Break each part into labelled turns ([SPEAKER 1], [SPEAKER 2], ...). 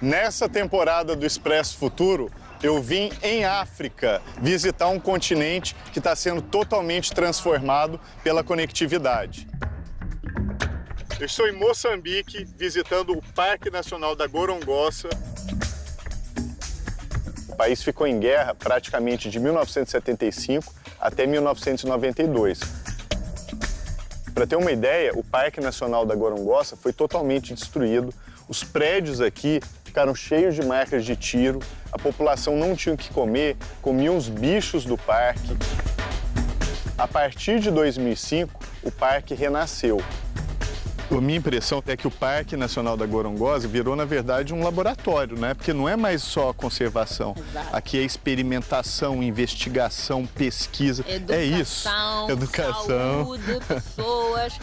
[SPEAKER 1] Nessa temporada do Expresso Futuro, eu vim em África visitar um continente que está sendo totalmente transformado pela conectividade. Eu estou em Moçambique, visitando o Parque Nacional da Gorongosa. O país ficou em guerra praticamente de 1975 até 1992. Para ter uma ideia, o Parque Nacional da Gorongosa foi totalmente destruído. Os prédios aqui ficaram cheios de marcas de tiro. A população não tinha o que comer, comiam os bichos do parque. A partir de 2005, o parque renasceu. A minha impressão é que o Parque Nacional da Gorongosa virou, na verdade, um laboratório, né? Porque não é mais só conservação.
[SPEAKER 2] Exato.
[SPEAKER 1] Aqui é experimentação, investigação, pesquisa. É isso. Educação.
[SPEAKER 2] Saúde, pessoas.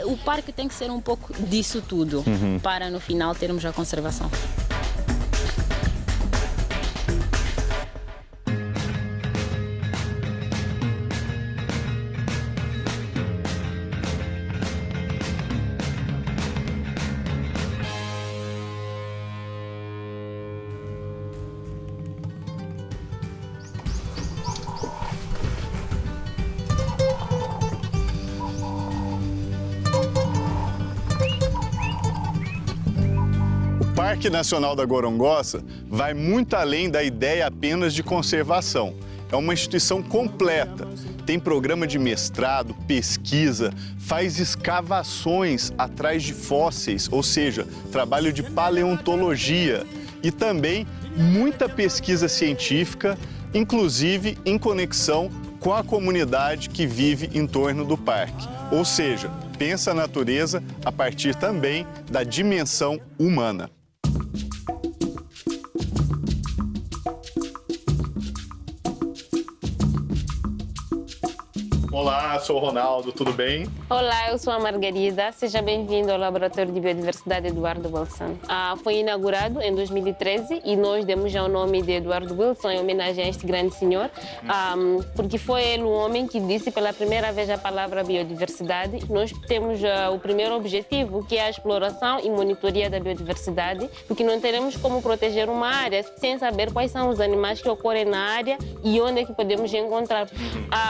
[SPEAKER 2] O parque tem que ser um pouco disso tudo, para no final termos a conservação.
[SPEAKER 1] O Parque Nacional da Gorongosa vai muito além da ideia apenas de conservação. É uma instituição completa. Tem programa de mestrado, pesquisa, faz escavações atrás de fósseis, ou seja, trabalho de paleontologia e também muita pesquisa científica, inclusive em conexão com a comunidade que vive em torno do parque. Ou seja, pensa a natureza a partir também da dimensão humana. Olá, sou o Ronaldo, tudo bem?
[SPEAKER 3] Olá, eu sou a Margarida. Seja bem-vindo ao Laboratório de Biodiversidade Eduardo Wilson. Foi inaugurado em 2013 e nós demos já o nome de Eduardo Wilson em homenagem a este grande senhor, porque foi ele o homem que disse pela primeira vez a palavra biodiversidade. Nós temos o primeiro objetivo, que é a exploração e monitoria da biodiversidade, porque não teremos como proteger uma área sem saber quais são os animais que ocorrem na área e onde é que podemos encontrar.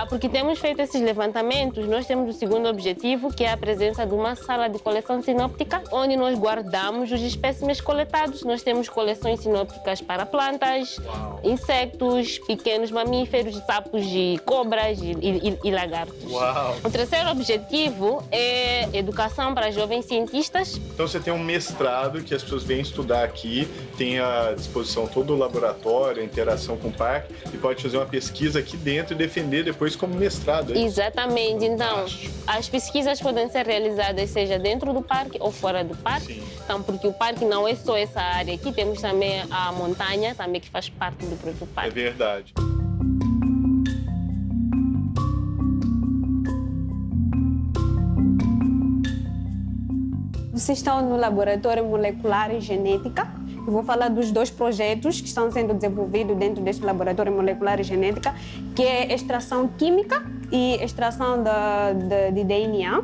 [SPEAKER 3] Porque temos feito esses levantamentos, nós temos o segundo objetivo, que é a presença de uma sala de coleção sinóptica, onde nós guardamos os espécimes coletados. Nós temos coleções sinópticas para plantas, insectos, pequenos mamíferos, sapos e cobras e lagartos.
[SPEAKER 1] Uau.
[SPEAKER 3] O terceiro objetivo é educação para jovens cientistas.
[SPEAKER 1] Então você tem um mestrado que as pessoas vêm estudar aqui, tem à disposição todo o laboratório, a interação com o parque, e pode fazer uma pesquisa aqui dentro e defender depois como mestrado. É isso?
[SPEAKER 3] Exatamente. Então, as pesquisas podem ser realizadas seja dentro do parque ou fora do parque.
[SPEAKER 1] Sim.
[SPEAKER 3] Então, porque o parque não é só essa área aqui, temos também a montanha, também que faz parte do próprio
[SPEAKER 1] É
[SPEAKER 3] parque.
[SPEAKER 1] verdade.
[SPEAKER 4] Vocês estão no Laboratório Molecular e Genética. Eu vou falar dos dois projetos que estão sendo desenvolvidos dentro deste Laboratório Molecular e Genética, que é extração química e extração de DNA.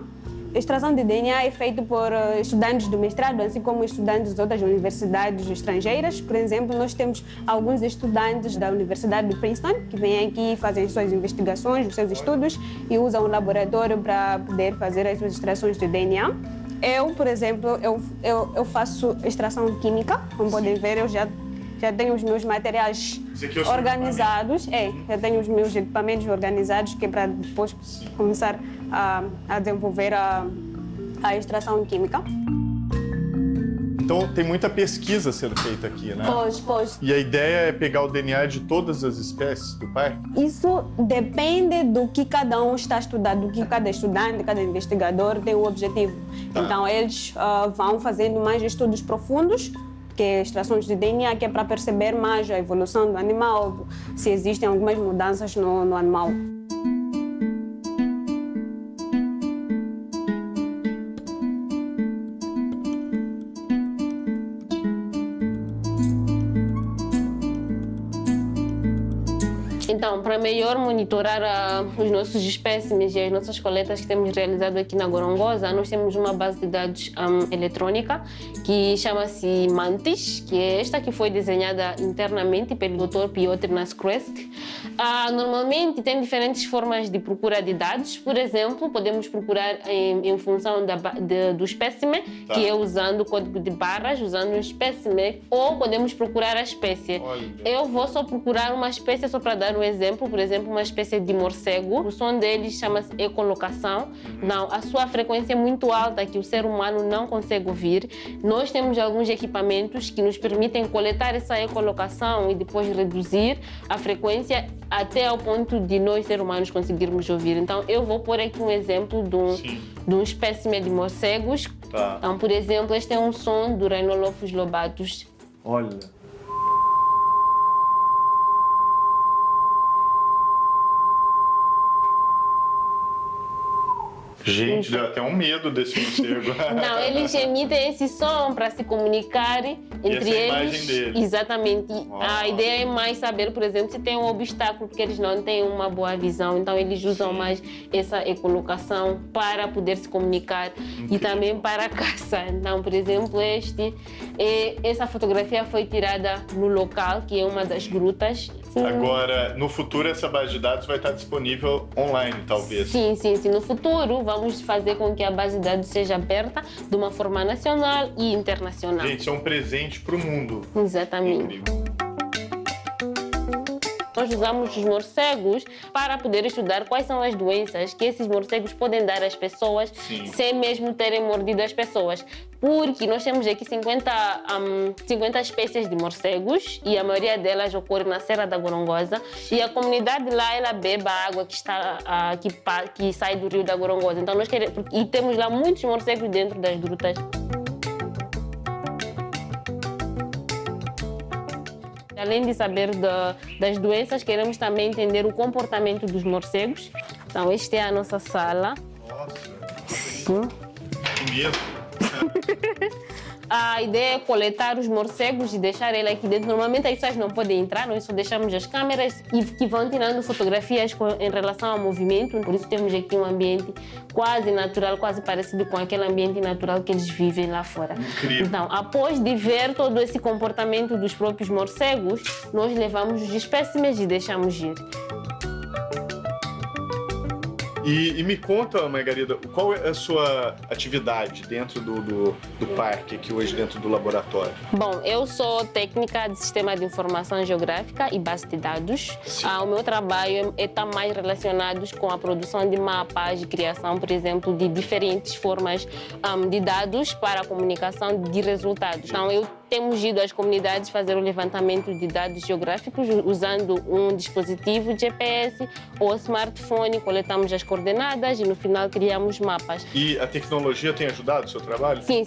[SPEAKER 4] A extração de DNA é feita por estudantes do mestrado, assim como estudantes de outras universidades estrangeiras. Por exemplo, nós temos alguns estudantes da Universidade de Princeton que vêm aqui e fazem as suas investigações, os seus estudos e usam o laboratório para poder fazer as suas extrações de DNA. Eu, por exemplo, eu faço extração química, como podem ver, eu já tenho os meus materiais organizados. Já tenho os meus equipamentos organizados, que é para depois começar a desenvolver a extração química.
[SPEAKER 1] Então tem muita pesquisa sendo feita aqui, né?
[SPEAKER 4] Pois.
[SPEAKER 1] E a ideia é pegar o DNA de todas as espécies do parque?
[SPEAKER 4] Isso depende do que cada um está estudando, do que cada estudante, cada investigador tem o objetivo.
[SPEAKER 1] Tá.
[SPEAKER 4] Então eles vão fazendo mais estudos profundos, que é extrações de DNA, que é para perceber mais a evolução do animal, se existem algumas mudanças no animal.
[SPEAKER 3] Então, para melhor monitorar os nossos espécimes e as nossas coletas que temos realizado aqui na Gorongosa, nós temos uma base de dados eletrônica que chama-se Mantis, que é esta que foi desenhada internamente pelo Dr. Piotr Naskresk. Normalmente tem diferentes formas de procura de dados. Por exemplo, podemos procurar em função do espécime, que é usando o código de barras, usando um espécime, ou podemos procurar a espécie. Eu vou só procurar uma espécie só para dar um exemplo, por exemplo, uma espécie de morcego. O som deles chama-se ecolocação. Não, a sua frequência é muito alta que o ser humano não consegue ouvir. Nós temos alguns equipamentos que nos permitem coletar essa ecolocação e depois reduzir a frequência até ao ponto de nós, seres humanos, conseguirmos ouvir. Então, eu vou pôr aqui um exemplo de um espécime de morcegos. Então, por exemplo, este é um som do Rhinolophus lobatus.
[SPEAKER 1] Olha. Gente, deu até um medo desse morcego.
[SPEAKER 3] Não, eles emitem esse som para se comunicar entre eles.
[SPEAKER 1] Imagem deles.
[SPEAKER 3] Exatamente. A ideia é mais saber, por exemplo, se tem um obstáculo, porque eles não têm uma boa visão. Então, eles usam mais essa ecolocação para poder se comunicar e também para caçar. Então, por exemplo, essa fotografia foi tirada no local, que é uma das grutas.
[SPEAKER 1] Agora, no futuro, essa base de dados vai estar disponível online, talvez.
[SPEAKER 3] Sim. No futuro, vamos fazer com que a base de dados seja aberta de uma forma nacional e internacional.
[SPEAKER 1] Gente, isso é um presente para o mundo.
[SPEAKER 3] Exatamente.
[SPEAKER 1] Incrível.
[SPEAKER 3] Nós usamos os morcegos para poder estudar quais são as doenças que esses morcegos podem dar às pessoas sem mesmo terem mordido as pessoas. Porque nós temos aqui 50 espécies de morcegos e a maioria delas ocorre na Serra da Gorongosa. E a comunidade lá, ela bebe a água que sai do rio da Gorongosa. Então, e temos lá muitos morcegos dentro das grutas. Além de saber das doenças, queremos também entender o comportamento dos morcegos. Então, esta é a nossa sala.
[SPEAKER 1] Nossa, que medo.
[SPEAKER 3] A ideia é coletar os morcegos e deixar ele aqui dentro. Normalmente as pessoas não podem entrar, nós só deixamos as câmeras e que vão tirando fotografias em relação ao movimento. Por isso temos aqui um ambiente quase natural, quase parecido com aquele ambiente natural que eles vivem lá fora.
[SPEAKER 1] Incrível.
[SPEAKER 3] Então, após de ver todo esse comportamento dos próprios morcegos, nós levamos os espécimes e deixamos ir.
[SPEAKER 1] E me conta, Margarida, qual é a sua atividade dentro do parque, aqui hoje dentro do laboratório?
[SPEAKER 3] Bom, eu sou técnica de Sistema de Informação Geográfica e Base de Dados. O meu trabalho está mais relacionado com a produção de mapas, de criação, por exemplo, de diferentes formas de dados para a comunicação de resultados. Então, temos ido às comunidades fazer o levantamento de dados geográficos usando um dispositivo de GPS ou smartphone, coletamos as coordenadas e no final criamos mapas.
[SPEAKER 1] E a tecnologia tem ajudado o seu trabalho?
[SPEAKER 3] Sim.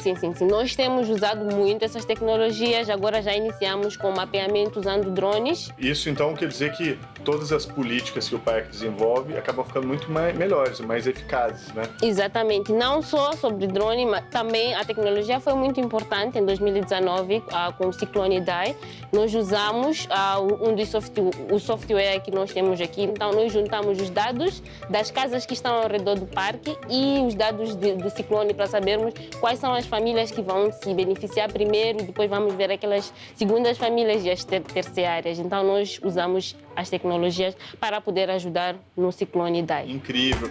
[SPEAKER 3] Nós temos usado muito essas tecnologias, agora já iniciamos com mapeamento usando drones.
[SPEAKER 1] Isso então quer dizer que todas as políticas que o parque desenvolve acabam ficando muito melhores, mais eficazes, né? Exatamente.
[SPEAKER 3] Não só sobre drone, mas também a tecnologia foi muito importante. Em 2019, com o Ciclone DAI, nós usamos o software que nós temos aqui. Então, nós juntamos os dados das casas que estão ao redor do parque e os dados do ciclone para sabermos quais são as famílias que vão se beneficiar primeiro, depois vamos ver aquelas segundas famílias e as terciárias. Então, nós usamos as tecnologias para poder ajudar no Ciclone DAI.
[SPEAKER 1] Incrível!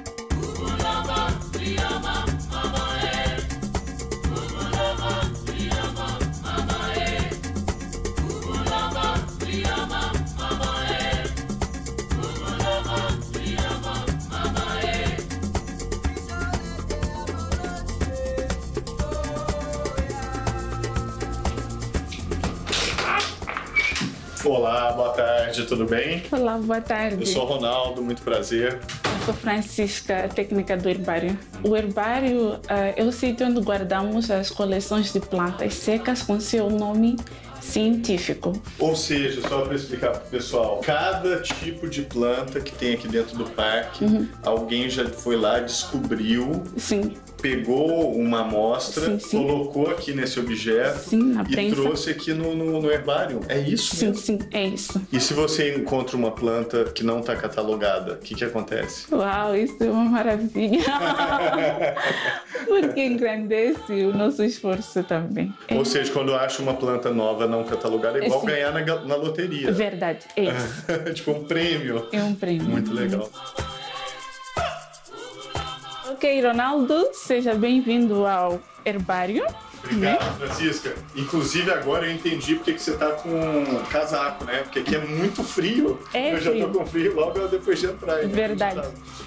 [SPEAKER 1] Olá, boa tarde, tudo bem?
[SPEAKER 5] Olá, boa tarde.
[SPEAKER 1] Eu sou o Ronaldo, muito prazer.
[SPEAKER 5] Eu sou Francisca, técnica do herbário. O herbário é o sítio onde guardamos as coleções de plantas secas com seu nome, científico.
[SPEAKER 1] Ou seja, só para explicar para o pessoal, cada tipo de planta que tem aqui dentro do parque, alguém já foi lá, descobriu,
[SPEAKER 5] Sim,
[SPEAKER 1] pegou uma amostra,
[SPEAKER 5] Sim, sim.
[SPEAKER 1] colocou aqui nesse objeto
[SPEAKER 5] Sim, na
[SPEAKER 1] e
[SPEAKER 5] prensa.
[SPEAKER 1] trouxe aqui no herbário. É isso
[SPEAKER 5] sim,
[SPEAKER 1] mesmo?
[SPEAKER 5] sim, é isso.
[SPEAKER 1] E se você encontra uma planta que não está catalogada, o que acontece?
[SPEAKER 5] Uau, isso é uma maravilha. Porque engrandece o nosso esforço também. É
[SPEAKER 1] Ou seja, quando acha uma planta nova não catalogada, é igual
[SPEAKER 5] Sim.
[SPEAKER 1] ganhar na loteria.
[SPEAKER 5] verdade, é isso.
[SPEAKER 1] Tipo um prêmio.
[SPEAKER 5] É um prêmio.
[SPEAKER 1] Muito legal.
[SPEAKER 5] Ok, Ronaldo, seja bem-vindo ao herbário.
[SPEAKER 1] Obrigado, Francisca. Inclusive, agora eu entendi porque que você tá com casaco, né? Porque aqui é muito frio.
[SPEAKER 5] É
[SPEAKER 1] eu já
[SPEAKER 5] frio.
[SPEAKER 1] tô com frio logo depois de entrar.
[SPEAKER 5] Verdade.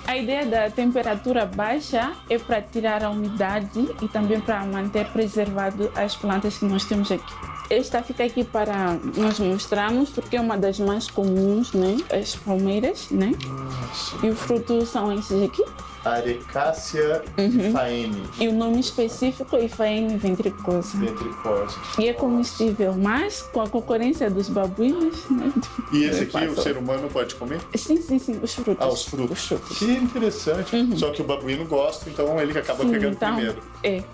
[SPEAKER 5] A ideia da temperatura baixa é para tirar a umidade e também para manter preservado as plantas que nós temos aqui. Esta fica aqui para nós mostrarmos porque é uma das mais comuns, né? As palmeiras, né? E o fruto são esses aqui.
[SPEAKER 1] Arecácea ifaene,
[SPEAKER 5] E o nome específico é Ifaene ventricosa.
[SPEAKER 1] ventricosa.
[SPEAKER 5] E é comestível, mas com a concorrência dos babuínos, né?
[SPEAKER 1] E esse aqui o
[SPEAKER 5] Passou.
[SPEAKER 1] ser humano pode comer?
[SPEAKER 5] Sim, sim, sim, os frutos.
[SPEAKER 1] Ah, os frutos.
[SPEAKER 5] Os frutos.
[SPEAKER 1] Que interessante. Só que o babuíno gosta, então ele que acaba
[SPEAKER 5] Sim,
[SPEAKER 1] pegando
[SPEAKER 5] então,
[SPEAKER 1] primeiro.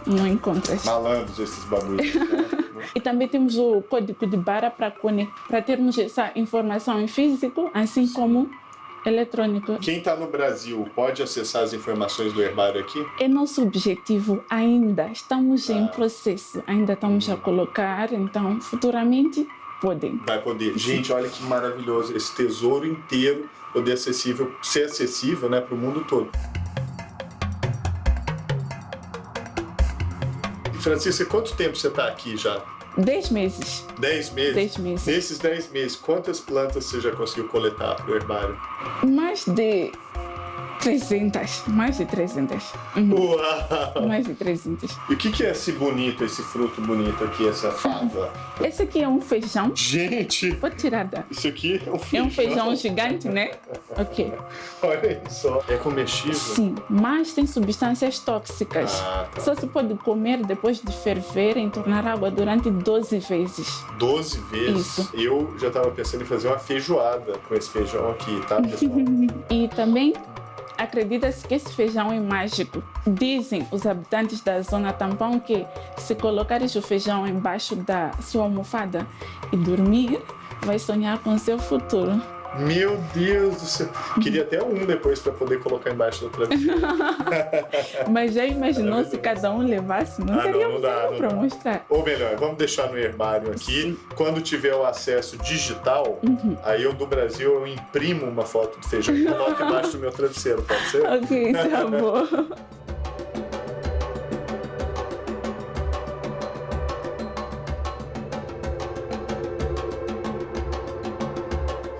[SPEAKER 5] não encontras.
[SPEAKER 1] Malandros esses babuínos. né?
[SPEAKER 5] E também temos o código de barra para termos essa informação em físico, assim como eletrônico.
[SPEAKER 1] Quem está no Brasil pode acessar as informações do herbário aqui?
[SPEAKER 5] É nosso objetivo ainda, estamos em processo, ainda estamos a colocar, então futuramente podem.
[SPEAKER 1] Vai poder. Gente, olha que maravilhoso esse tesouro inteiro poder ser acessível, né, para o mundo todo. E Francisca, quanto tempo você está aqui já?
[SPEAKER 5] 10 meses.
[SPEAKER 1] 10 meses?
[SPEAKER 5] 10 meses.
[SPEAKER 1] Nesses 10 meses, quantas plantas você já conseguiu coletar para o herbário?
[SPEAKER 5] Mais de 300. Mais de 300.
[SPEAKER 1] Uau!
[SPEAKER 5] Mais de 300.
[SPEAKER 1] E o que é esse bonito, esse fruto bonito aqui, essa fava?
[SPEAKER 5] Esse aqui é um feijão.
[SPEAKER 1] Gente,
[SPEAKER 5] Pode tirar da...
[SPEAKER 1] isso aqui é um
[SPEAKER 5] É
[SPEAKER 1] feijão.
[SPEAKER 5] um feijão gigante, né? Ok.
[SPEAKER 1] Olha só. É comestível?
[SPEAKER 5] Sim, mas tem substâncias tóxicas.
[SPEAKER 1] Ah, tá.
[SPEAKER 5] Só se pode comer depois de ferver em tornar água durante 12 vezes.
[SPEAKER 1] 12 vezes.
[SPEAKER 5] Isso.
[SPEAKER 1] Eu já estava pensando em fazer uma feijoada com esse feijão aqui, tá, pessoal?
[SPEAKER 5] E também acredita-se que esse feijão é mágico. Dizem os habitantes da zona tampão que se colocares o feijão embaixo da sua almofada e dormir, vai sonhar com o seu futuro.
[SPEAKER 1] Meu Deus do céu. Queria até um depois para poder colocar embaixo do travesseiro.
[SPEAKER 5] Mas já imaginou se cada um levasse? Não
[SPEAKER 1] Ah, não,
[SPEAKER 5] teríamos
[SPEAKER 1] não dá, não
[SPEAKER 5] para
[SPEAKER 1] dá.
[SPEAKER 5] mostrar.
[SPEAKER 1] Ou melhor, vamos deixar no herbário aqui.
[SPEAKER 5] Sim.
[SPEAKER 1] Quando tiver o acesso digital, aí eu do Brasil eu imprimo uma foto do feijão e coloco embaixo do meu travesseiro, pode ser?
[SPEAKER 5] Ok, tá bom.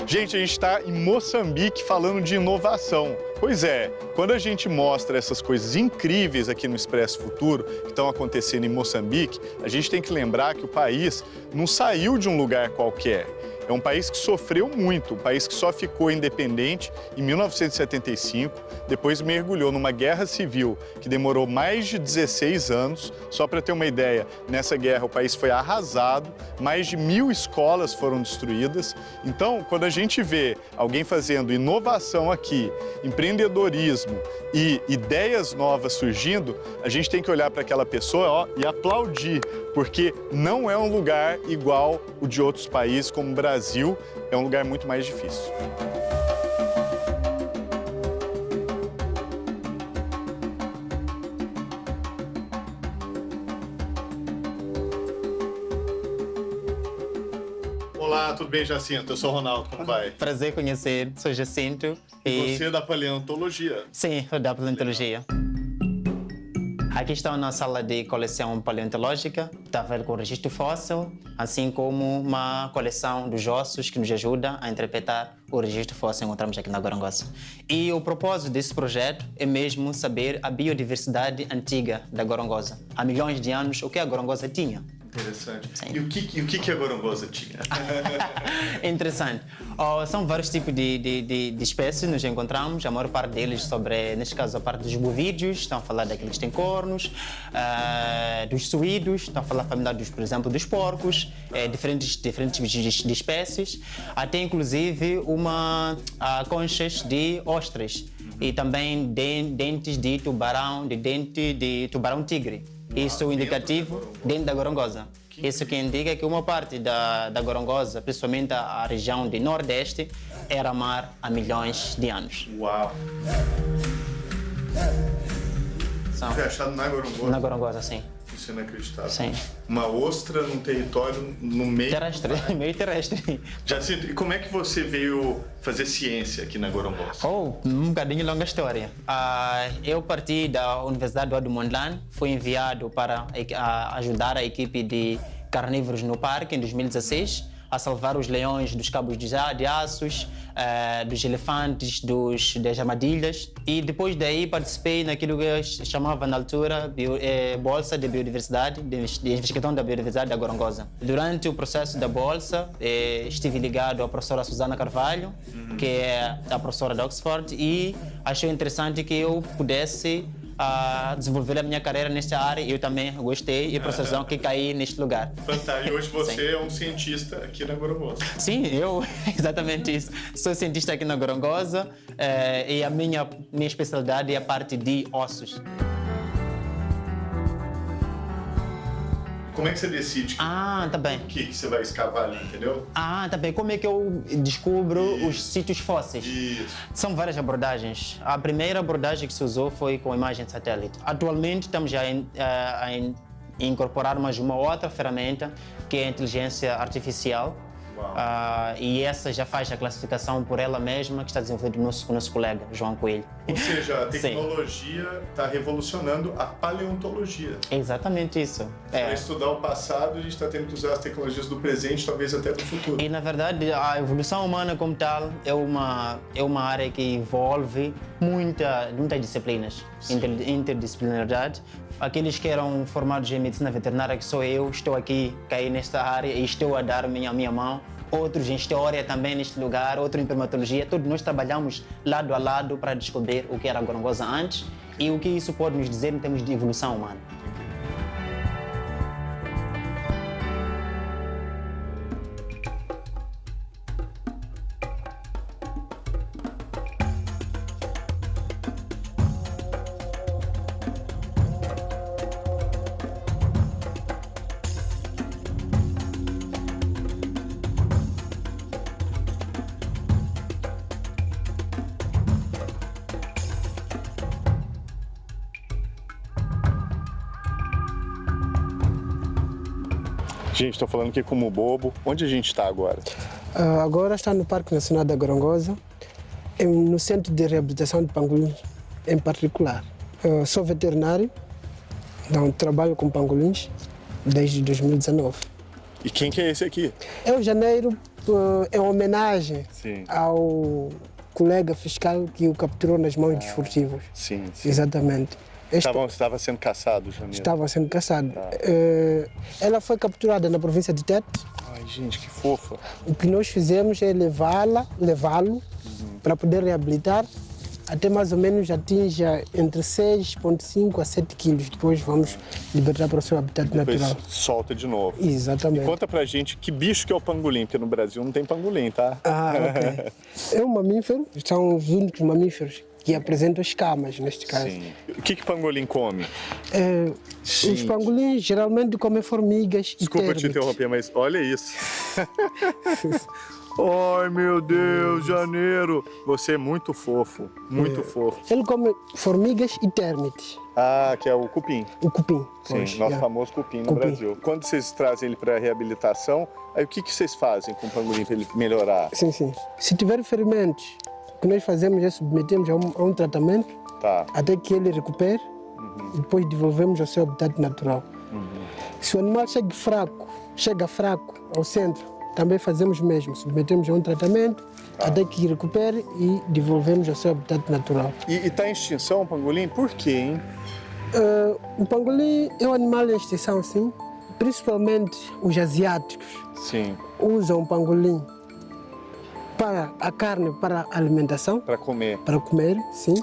[SPEAKER 1] Gente, a gente está em Moçambique falando de inovação. Pois é, quando a gente mostra essas coisas incríveis aqui no Expresso Futuro, que estão acontecendo em Moçambique, a gente tem que lembrar que o país não saiu de um lugar qualquer. É um país que sofreu muito, um país que só ficou independente em 1975, depois mergulhou numa guerra civil que demorou mais de 16 anos. Só para ter uma ideia, nessa guerra o país foi arrasado, mais de 1000 escolas foram destruídas. Então, quando a gente vê alguém fazendo inovação aqui, empreendedorismo e ideias novas surgindo, a gente tem que olhar para aquela pessoa e aplaudir, porque não é um lugar igual o de outros países, como o Brasil, é um lugar muito mais difícil. Olá, tudo bem, Jacinto? Eu sou o Ronaldo, como vai?
[SPEAKER 6] Prazer conhecer, sou Jacinto.
[SPEAKER 1] E você é da paleontologia.
[SPEAKER 6] Sim, sou da paleontologia. Aqui está na sala de coleção paleontológica, está a ver com o registro fóssil, assim como uma coleção dos ossos que nos ajuda a interpretar o registro fóssil que encontramos aqui na Gorongosa. E o propósito desse projeto é mesmo saber a biodiversidade antiga da Gorongosa. Há milhões de anos, o que a Gorongosa tinha.
[SPEAKER 1] Interessante.
[SPEAKER 6] Sim.
[SPEAKER 1] E o que a gorongosa tinha?
[SPEAKER 6] Interessante. São vários tipos de espécies que nos encontramos, a maior parte deles sobre, neste caso, a parte dos bovídeos, estão a falar daqueles que têm cornos, dos suídos, estão a falar por exemplo, dos porcos, diferentes tipos de espécies, até inclusive conchas de ostras e também dentes de tubarão, dente de tubarão-tigre. Isso é indicativo dentro da gorongosa. Isso que indica que uma parte da gorongosa, principalmente a região do Nordeste, era mar há milhões de anos.
[SPEAKER 1] Uau! Foi achado na gorongosa?
[SPEAKER 6] Na gorongosa, sim.
[SPEAKER 1] Isso é inacreditável.
[SPEAKER 6] Sim.
[SPEAKER 1] Uma ostra num território no meio...
[SPEAKER 6] Terrestre, meio terrestre.
[SPEAKER 1] Jacinto, e como é que você veio fazer ciência aqui na gorongosa?
[SPEAKER 6] Um bocadinho longa história. Eu parti da Universidade Eduardo Mondlane, fui enviado para ajudar a equipe de carnívoros no parque em 2016, a salvar os leões dos cabos de aços, dos elefantes, das armadilhas. E depois daí participei naquilo que chamava na altura Bolsa de Biodiversidade, de Investigação da Biodiversidade da Gorongosa. Durante o processo da Bolsa, estive ligado à professora Susana Carvalho, que é a professora de Oxford, e achei interessante que eu pudesse desenvolver a minha carreira nesta área. Eu também gostei e por essa razão que caí neste lugar.
[SPEAKER 1] Fantástico. E hoje você é um cientista aqui na gorongosa.
[SPEAKER 6] Sim, exatamente isso. Sou cientista aqui na gorongosa e a minha especialidade é a parte de ossos.
[SPEAKER 1] Como é que você decide
[SPEAKER 6] Tá bem.
[SPEAKER 1] o que você vai escavar ali, entendeu?
[SPEAKER 6] Tá bem. Como é que eu descubro os sítios fósseis?
[SPEAKER 1] Isso.
[SPEAKER 6] São várias abordagens. A primeira abordagem que se usou foi com imagem de satélite. Atualmente estamos já a incorporar mais uma outra ferramenta, que é a inteligência artificial. E essa já faz a classificação por ela mesma, que está desenvolvida com o nosso colega, João Coelho.
[SPEAKER 1] Ou seja, a tecnologia está revolucionando a paleontologia.
[SPEAKER 6] É exatamente isso.
[SPEAKER 1] Para estudar o passado, a gente está tendo que usar as tecnologias do presente, talvez até do futuro.
[SPEAKER 6] E, na verdade, a evolução humana como tal é uma área que envolve muitas disciplinas, interdisciplinaridade. Aqueles que eram formados em medicina veterinária, que sou eu, estou aqui, caí nesta área e estou a dar a minha mão. Outros em história também neste lugar, outro em primatologia. Todos nós trabalhamos lado a lado para descobrir o que era a gorongosa antes e o que isso pode nos dizer em termos de evolução humana.
[SPEAKER 1] Gente, estou falando aqui como bobo. Onde a gente está agora?
[SPEAKER 7] Agora está no Parque Nacional da Gorongosa, no Centro de Reabilitação de Pangolins em particular. Sou veterinário, então trabalho com pangolins desde 2019.
[SPEAKER 1] E quem que é esse aqui?
[SPEAKER 7] É o Janeiro, em homenagem
[SPEAKER 1] Sim.
[SPEAKER 7] ao colega fiscal que o capturou nas mãos dos furtivos.
[SPEAKER 1] Sim.
[SPEAKER 7] Exatamente.
[SPEAKER 1] Estava sendo caçado, Janeiro.
[SPEAKER 7] Estava sendo caçado. Ela foi capturada na província de Tete.
[SPEAKER 1] Ai, gente, que fofa.
[SPEAKER 7] O que nós fizemos é levá-lo para poder reabilitar até mais ou menos atinja entre 6,5 a 7 quilos. Depois vamos libertar para o seu habitat
[SPEAKER 1] Depois
[SPEAKER 7] natural.
[SPEAKER 1] solta de novo.
[SPEAKER 7] Exatamente.
[SPEAKER 1] E conta pra gente que bicho que é o pangolim, porque no Brasil não tem pangolim, tá?
[SPEAKER 7] Ok. É um mamífero, são os únicos mamíferos que apresentam escamas, neste caso.
[SPEAKER 1] Sim. O que pangolim come?
[SPEAKER 7] Os pangolins geralmente comem formigas
[SPEAKER 1] Desculpa
[SPEAKER 7] e
[SPEAKER 1] te
[SPEAKER 7] termites.
[SPEAKER 1] interromper, mas olha isso. Ai, meu Deus, Janeiro. Você é muito fofo, muito fofo.
[SPEAKER 7] Ele come formigas e termites.
[SPEAKER 1] Ah, que é o cupim.
[SPEAKER 7] O cupim.
[SPEAKER 1] Sim,
[SPEAKER 7] pois,
[SPEAKER 1] nosso
[SPEAKER 7] é.
[SPEAKER 1] famoso cupim no
[SPEAKER 7] Cupim.
[SPEAKER 1] Brasil. Quando vocês trazem ele para reabilitação, aí o que vocês fazem com o pangolim para ele melhorar?
[SPEAKER 7] Sim, sim. Se tiver ferimentos, o que nós fazemos é submetemos a um tratamento
[SPEAKER 1] Tá.
[SPEAKER 7] até que ele recupere e depois devolvemos ao seu habitat natural. Se o animal chega fraco ao centro, também fazemos o mesmo. Submetemos a um tratamento até que recupere e devolvemos ao seu habitat natural.
[SPEAKER 1] E está em extinção o pangolim? Por quê, hein?
[SPEAKER 7] O pangolim é um animal em extinção, sim, principalmente os asiáticos,
[SPEAKER 1] Sim.
[SPEAKER 7] usam o pangolim para a carne, para a alimentação,
[SPEAKER 1] Para comer.
[SPEAKER 7] para comer, sim.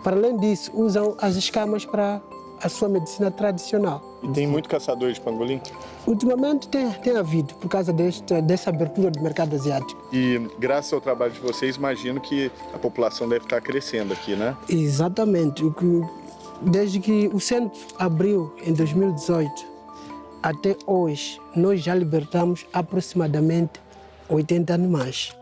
[SPEAKER 7] Para além disso, usam as escamas para a sua medicina tradicional.
[SPEAKER 1] E tem muito caçador de pangolim?
[SPEAKER 7] Ultimamente tem havido, por causa dessa abertura do mercado asiático.
[SPEAKER 1] E graças ao trabalho de vocês, imagino que a população deve estar crescendo aqui, né?
[SPEAKER 7] Exatamente. Desde que o centro abriu em 2018 até hoje, nós já libertamos aproximadamente 80 animais.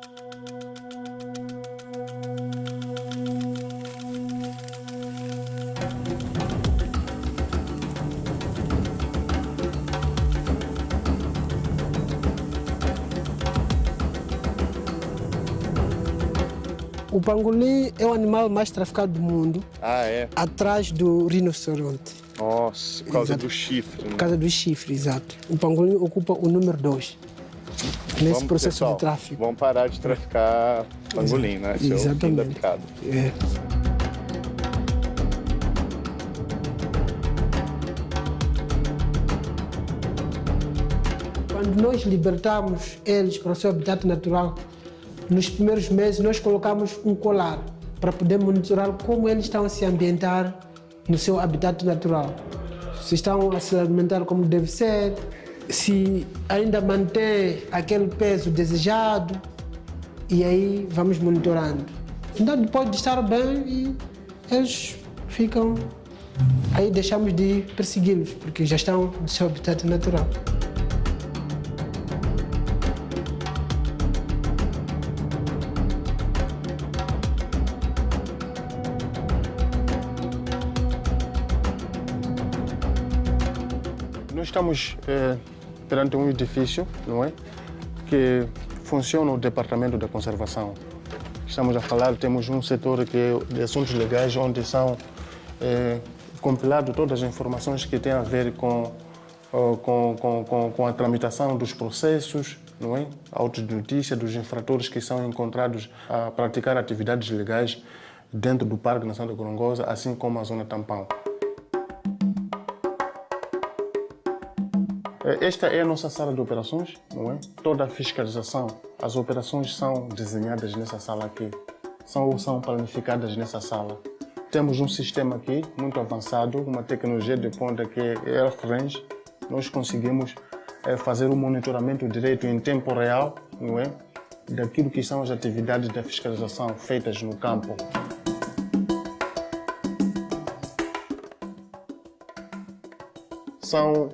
[SPEAKER 7] O pangolim é o animal mais traficado do mundo,
[SPEAKER 1] Ah, é?
[SPEAKER 7] atrás do rinoceronte.
[SPEAKER 1] Nossa, por causa
[SPEAKER 7] Exato.
[SPEAKER 1] do chifre, né?
[SPEAKER 7] Por causa do chifre, exato. O pangolim ocupa o número 2 nesse processo
[SPEAKER 1] pessoal,
[SPEAKER 7] de tráfico.
[SPEAKER 1] Vamos parar de traficar pangolim, né? Esse é o fim da
[SPEAKER 7] Exatamente.
[SPEAKER 1] picada.
[SPEAKER 7] É. Quando nós libertamos eles para o seu habitat natural, nos primeiros meses nós colocamos um colar para poder monitorar como eles estão a se ambientar no seu habitat natural. Se estão a se alimentar como deve ser, se ainda mantém aquele peso desejado, e aí vamos monitorando. Então depois de estar bem, eles ficam... Aí deixamos de persegui-los, porque já estão no seu habitat natural.
[SPEAKER 8] Nós estamos perante um edifício, não é? Que funciona o Departamento da Conservação. Estamos a falar, temos um setor que é de assuntos legais, onde são compiladas todas as informações que têm a ver com a tramitação dos processos, não é? Autos de notícia dos infratores que são encontrados a praticar atividades legais dentro do Parque Nacional da Gorongosa, assim como a Zona Tampão. Esta é a nossa sala de operações, não é? Toda a fiscalização, as operações são desenhadas nessa sala aqui, são planificadas nessa sala. Temos um sistema aqui muito avançado, uma tecnologia de ponta que é AirFrange. Nós conseguimos fazer o monitoramento direto em tempo real, não é? Daquilo que são as atividades da fiscalização feitas no campo. São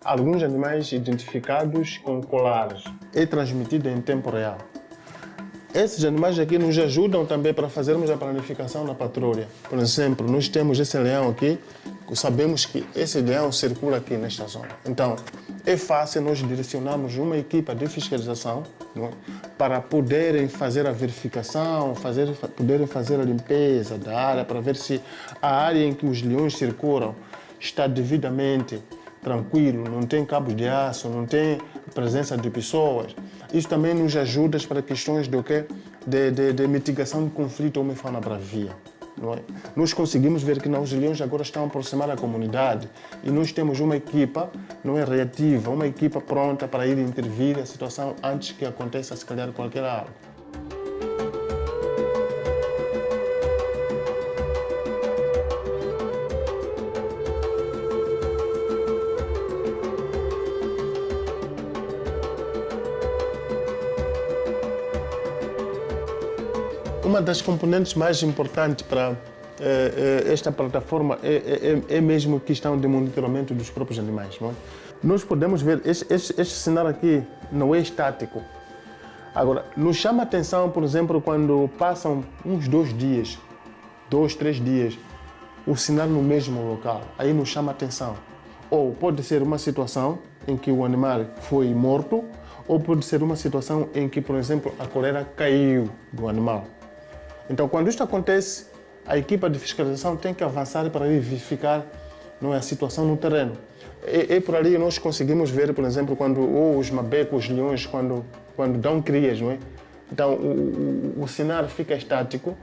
[SPEAKER 8] alguns animais identificados com colares. É transmitido em tempo real. Esses animais aqui nos ajudam também para fazermos a planificação na patrulha. Por exemplo, nós temos esse leão aqui, sabemos que esse leão circula aqui nesta zona. Então, é fácil nós direcionarmos uma equipa de fiscalização, não é? Para poderem fazer a verificação, poderem fazer a limpeza da área, para ver se a área em que os leões circulam está devidamente tranquilo, não tem cabos de aço, não tem presença de pessoas. Isso também nos ajuda para questões de mitigação de conflito homem-fauna bravia. Não é? Nós conseguimos ver que os leões agora estão a aproximar a comunidade e nós temos uma equipa não é, reativa, uma equipa pronta para ir intervir a situação antes que aconteça, se calhar, qualquer algo. Uma das componentes mais importantes para esta plataforma é mesmo a questão de monitoramento dos próprios animais. Não é? Nós podemos ver, este cenário aqui não é estático. Agora, nos chama a atenção, por exemplo, quando passam uns 2 dias, 2, 3 dias, o cenário no mesmo local. Aí nos chama a atenção. Ou pode ser uma situação em que o animal foi morto, ou pode ser uma situação em que, por exemplo, a coleira caiu do animal. Então, quando isto acontece, a equipa de fiscalização tem que avançar para ir verificar não é, a situação no terreno. E por ali nós conseguimos ver, por exemplo, quando os mabecos, os leões, quando dão crias, não é? Então, o cenário fica estático.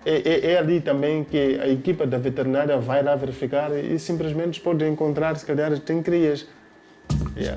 [SPEAKER 8] É ali também que a equipa da veterinária vai lá verificar e simplesmente pode encontrar, se calhar, tem crias. Yeah.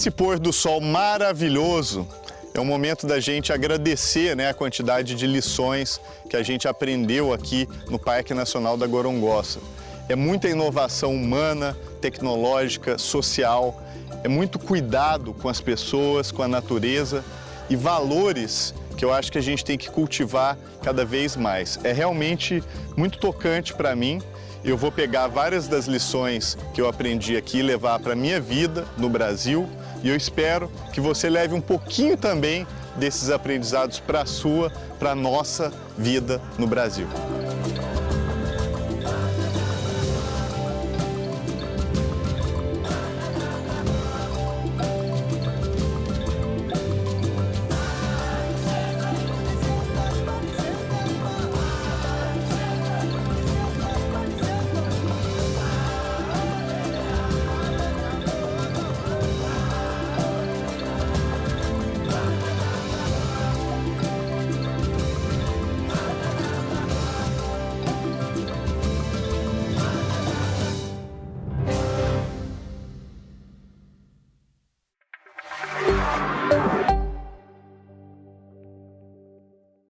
[SPEAKER 1] Nesse pôr do sol maravilhoso, é o momento da gente agradecer, né, a quantidade de lições que a gente aprendeu aqui no Parque Nacional da Gorongosa. É muita inovação humana, tecnológica, social, é muito cuidado com as pessoas, com a natureza e valores que eu acho que a gente tem que cultivar cada vez mais. É realmente muito tocante para mim. Eu vou pegar várias das lições que eu aprendi aqui e levar para a minha vida no Brasil e eu espero que você leve um pouquinho também desses aprendizados para a sua, para a nossa vida no Brasil.